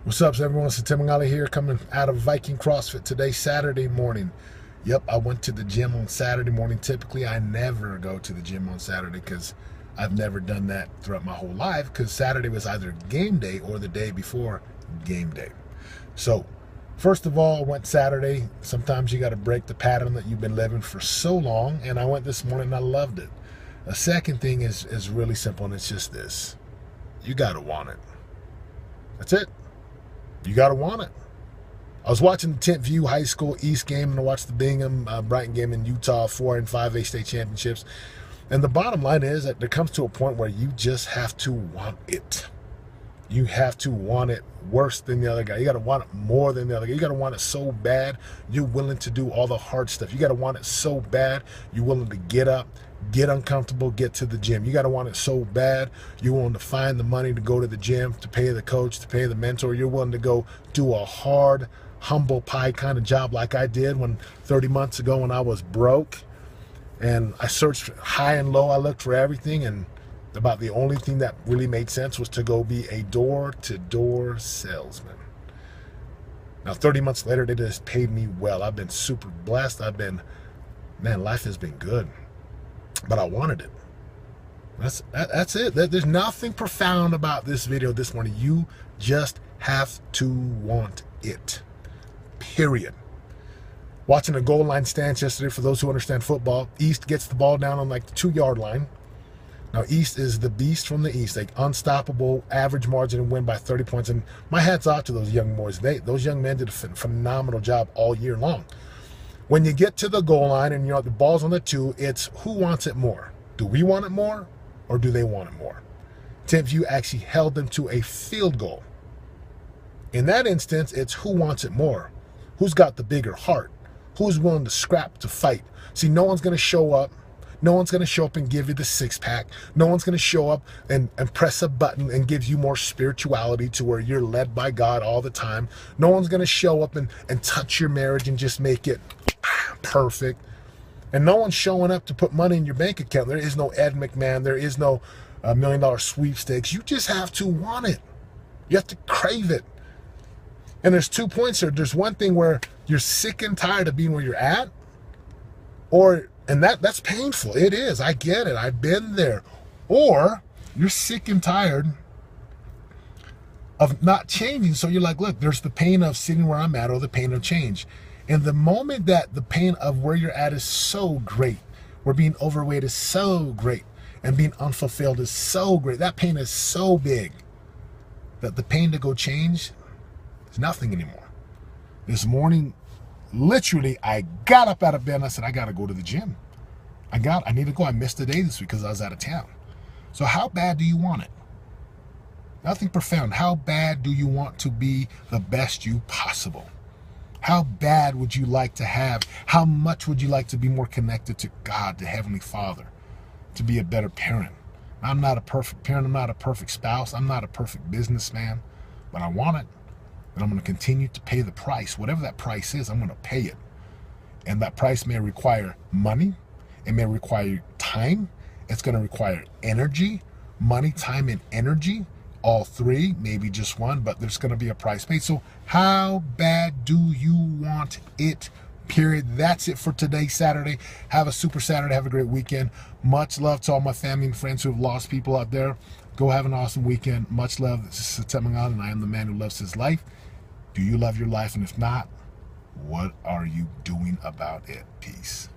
What's up, everyone? Setema Gali here, coming out of Viking CrossFit today, Saturday morning. Yep, I went to the gym on Saturday morning. Typically, I never go to the gym on Saturday because I've never done that throughout my whole life, because Saturday was either game day or the day before game day. So, first of all, I went Saturday. Sometimes you got to break the pattern that you've been living for so long, and I went this morning and I loved it. The second thing is really simple, and it's just this. You got to want it. That's it. You got to want it. I was watching the 10th View High School East game, and I watched the Bingham Brighton game in Utah, 4 and 5 state championships. And the bottom line is that there comes to a point where you just have to want it. You have to want it worse than the other guy. You got to want it more than the other guy. You got to want it so bad, you're willing to do all the hard stuff. You got to want it so bad, you're willing to get up, get uncomfortable, get to the gym. You got to want it so bad, you're willing to find the money to go to the gym, to pay the coach, to pay the mentor. You're willing to go do a hard, humble pie kind of job like I did 30 months ago when I was broke. And I searched high and low. I looked for everything, and about the only thing that really made sense was to go be a door-to-door salesman. Now, 30 months later, they just paid me well. I've been super blessed. Man, life has been good. But I wanted it. That's it. There's nothing profound about this video this morning. You just have to want it. Period. Watching a goal line stance yesterday, for those who understand football, East gets the ball down on like the 2-yard line. Now, East is the beast from the East, like unstoppable, average margin and win by 30 points. And my hat's off to those young boys. Those young men did a phenomenal job all year long. When you get to the goal line and the ball's on the 2, it's who wants it more? Do we want it more, or do they want it more? 10th View actually held them to a field goal. In that instance, it's who wants it more? Who's got the bigger heart? Who's willing to scrap to fight? See, no one's going to show up. No one's going to show up and give you the six-pack. No one's going to show up and press a button and give you more spirituality to where you're led by God all the time. No one's going to show up and touch your marriage and just make it perfect. And no one's showing up to put money in your bank account. There is no Ed McMahon. There is no $1 million sweepstakes. You just have to want it. You have to crave it. And there's 2 points here. There's one thing where you're sick and tired of being where you're at, and that's painful. It is. I get it. I've been there. Or you're sick and tired of not changing. So you're like, look, there's the pain of sitting where I'm at, or the pain of change. And the moment that the pain of where you're at is so great, where being overweight is so great, and being unfulfilled is so great, that pain is so big that the pain to go change is nothing anymore. This morning, literally, I got up out of bed and I said, I got to go to the gym. I need to go. I missed a day this week because I was out of town. So how bad do you want it? Nothing profound. How bad do you want to be the best you possible? How bad would you like to have? How much would you like to be more connected to God, the Heavenly Father, to be a better parent? I'm not a perfect parent. I'm not a perfect spouse. I'm not a perfect businessman, but I want it. And I'm going to continue to pay the price. Whatever that price is, I'm going to pay it. And that price may require money. It may require time. It's going to require energy, money, time, and energy. All three, maybe just one, but there's going to be a price paid. So how bad do you want it? Period. That's it for today, Saturday. Have a super Saturday. Have a great weekend. Much love to all my family and friends who have lost people out there. Go have an awesome weekend. Much love. This is Setema, and I am the man who loves his life. Do you love your life? And if not, what are you doing about it? Peace.